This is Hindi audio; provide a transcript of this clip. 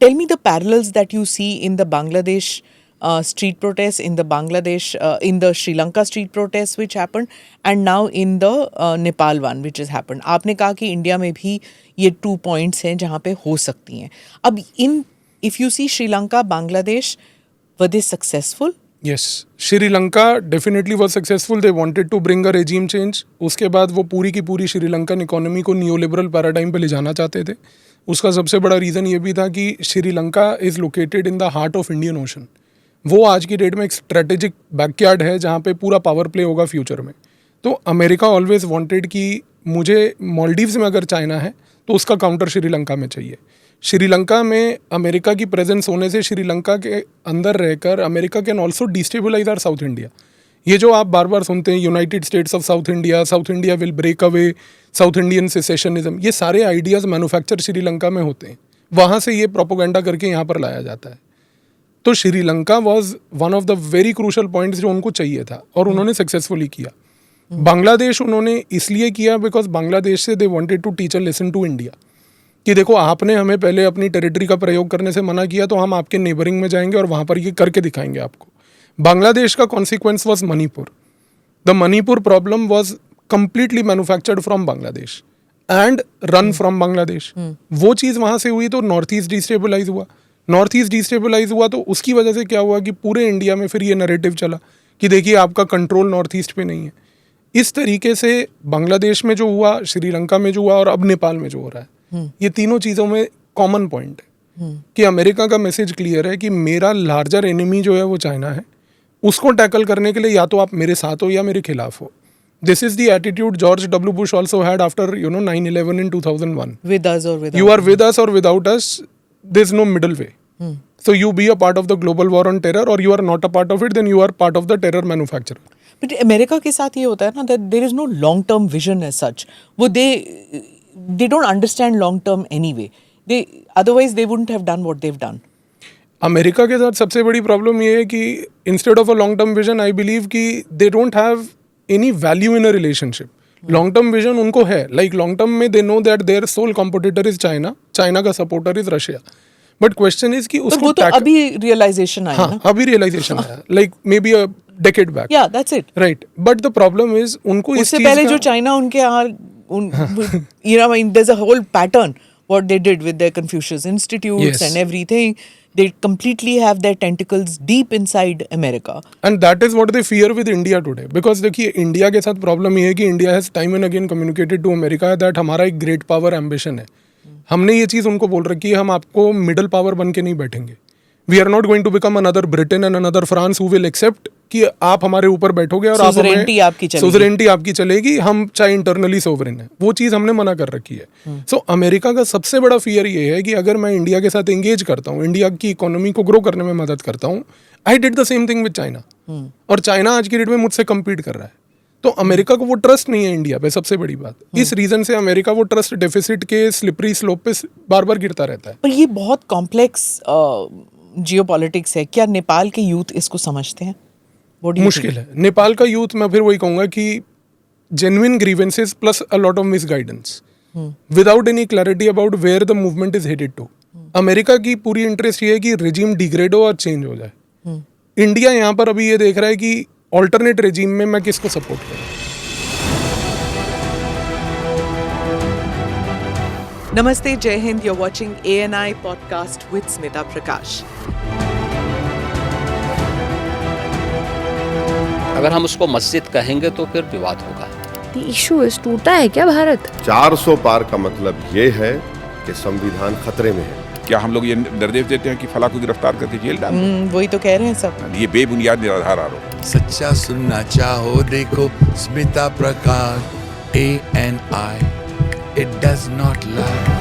Tell me the parallels that you see in the Bangladesh street protests, in the Bangladesh, in the Sri Lanka street protests which happened, and now in the Nepal one which has happened. आपने कहा कि इंडिया में भी ये 2 points हैं जहाँ पे हो सकती हैं. अब if you see Sri Lanka, Bangladesh, were they successful? Yes, Sri Lanka definitely was successful. They wanted to bring a regime change. उसके बाद वो पूरी की पूरी श्रीलंकन इकोनॉमी को नियोलिबरल पैराडाइम पे ले जाना चाहते थे. उसका सबसे बड़ा रीज़न ये भी था कि Sri Lanka is located in the heart of Indian ocean. वो आज की डेट में एक स्ट्रेटेजिक बैकयार्ड है जहाँ पे पूरा पावर प्ले होगा फ्यूचर में. तो अमेरिका ऑलवेज वांटेड कि मुझे मालदीव्स में अगर चाइना है तो उसका काउंटर श्रीलंका में चाहिए. श्रीलंका में अमेरिका की प्रेजेंस होने से श्रीलंका के अंदर रहकर America can also destabilise our South India. ये जो आप बार बार सुनते हैं United States of South India will break away, South Indian secessionism, ये सारे आइडियाज़ मैन्युफैक्चर श्रीलंका में होते हैं. वहाँ से ये प्रोपोगेंडा करके यहाँ पर लाया जाता है. तो Sri Lanka was one of the very crucial points जो उनको चाहिए था और उन्होंने सक्सेसफुली किया. बांग्लादेश उन्होंने इसलिए किया बिकॉज बांग्लादेश से they wanted to teach a lesson to India कि देखो आपने हमें पहले अपनी टेरिटरी का प्रयोग करने से मना किया तो हम आपके नेबरिंग में जाएंगे और वहाँ पर ये करके दिखाएंगे आपको. बांग्लादेश का consequence was Manipur. The Manipur problem was completely manufactured from Bangladesh and run from Bangladesh. वो चीज़ वहाँ से हुई तो नॉर्थ ईस्ट डिस्टेबलाइज हुआ तो उसकी वजह से क्या हुआ कि पूरे इंडिया में फिर ये नैरेटिव चला कि देखिए आपका कंट्रोल नॉर्थ ईस्ट पे नहीं है. इस तरीके से बांग्लादेश में जो हुआ, श्रीलंका में जो हुआ और अब नेपाल में जो हो रहा है, ये तीनों चीज़ों में कॉमन पॉइंट है कि अमेरिका का मैसेज क्लियर है कि मेरा लार्जर एनिमी जो है वो चाइना है. उसको टैकल करने के लिए या तो आप मेरे साथ हो या मेरे खिलाफ हो. This is the attitude George W Bush also had after 9/11 in 2001. With us or without You are with us or without us. There's no middle way. So you be a part of the global war on terror or you are not a part of it, then you are part of the terror manufacturer. But America के साथ ये होता है ना that there is no long term vision as such. वो they don't understand long term anyway. Otherwise they wouldn't have done what they've done. America के साथ सबसे बड़ी प्रॉब्लम ये है कि instead of a long term vision I believe कि they don't have any value in a relationship. Long term vision उनको है, लाइक लॉन्ग टर्म में they know that their sole competitor is China का supporter is Russia. But question is कि उसको वो तो अभी रियलाइजेशन आया ना. अभी रियलाइजेशन आया, like maybe a decade back. Yeah that's it, right. But the problem is उनको इससे पहले जो चाइना उनके यहाँ there's a whole pattern what they did with their Confucius Institutes. Yes. And everything. They completely have their tentacles deep inside America. And that is what they fear with India today. Because देखिए इंडिया के साथ प्रॉब्लम ये है कि India has time and again communicated to America that हमारा एक ग्रेट पावर एम्बिशन है. हमने ये चीज़ उनको बोल रखी है, हम आपको मिडल पावर बन के नहीं बैठेंगे. We are not going to become another Britain and another France who will accept कि आप हमारे ऊपर बैठोगे और सोवरेनिटी आपकी चलेगी, हम चाहे इंटरनली सोवरेन है. वो चीज़ हमने मना कर रखी है. सो अमेरिका का सबसे बड़ा फियर ये है कि अगर मैं इंडिया के साथ एंगेज करता हूँ, इंडिया की इकोनॉमी को ग्रो करने में मदद करता हूँ, I did the same thing with China. और चाइना आज की डेट में मुझसे कम्पीट कर रहा है. तो अमेरिका को वो ट्रस्ट नहीं है इंडिया पे, सबसे बड़ी बात. इस रीजन से अमेरिका वो ट्रस्ट डेफिसिट के स्लिपरी स्लोप पे बार बार गिरता रहता है. पर ये बहुत कॉम्प्लेक्स जियोपॉलिटिक्स है. क्या नेपाल के यूथ इसको समझते हैं? मुश्किल है. नेपाल का यूथ, मैं फिर वही कहूँगा कि genuine grievances plus a lot of misguidance without any clarity about where the movement is headed to. America की पूरी इंटरेस्ट ये है कि रेजिम डिग्रेड हो और चेंज हो जाए. इंडिया यहाँ पर अभी ये देख रहा है कि ऑल्टरनेट रेजिम में मैं किसको सपोर्ट करूँ. नमस्ते, जय Hind. You're watching ANI podcast with Smita Prakash. अगर हम उसको मस्जिद कहेंगे तो फिर विवाद होगा. The issue is टूटा है क्या भारत? 400 पार का मतलब ये है कि संविधान खतरे में है. क्या हम लोग ये निर्देश देते हैं कि फला को गिरफ्तार करके जेल डाल? वही तो कह रहे हैं सब. ये बेबुनियाद निराधार आरोप. सच्चा सुनना चाहो देखो स्मिता प्रकाश ANI. It does not lie.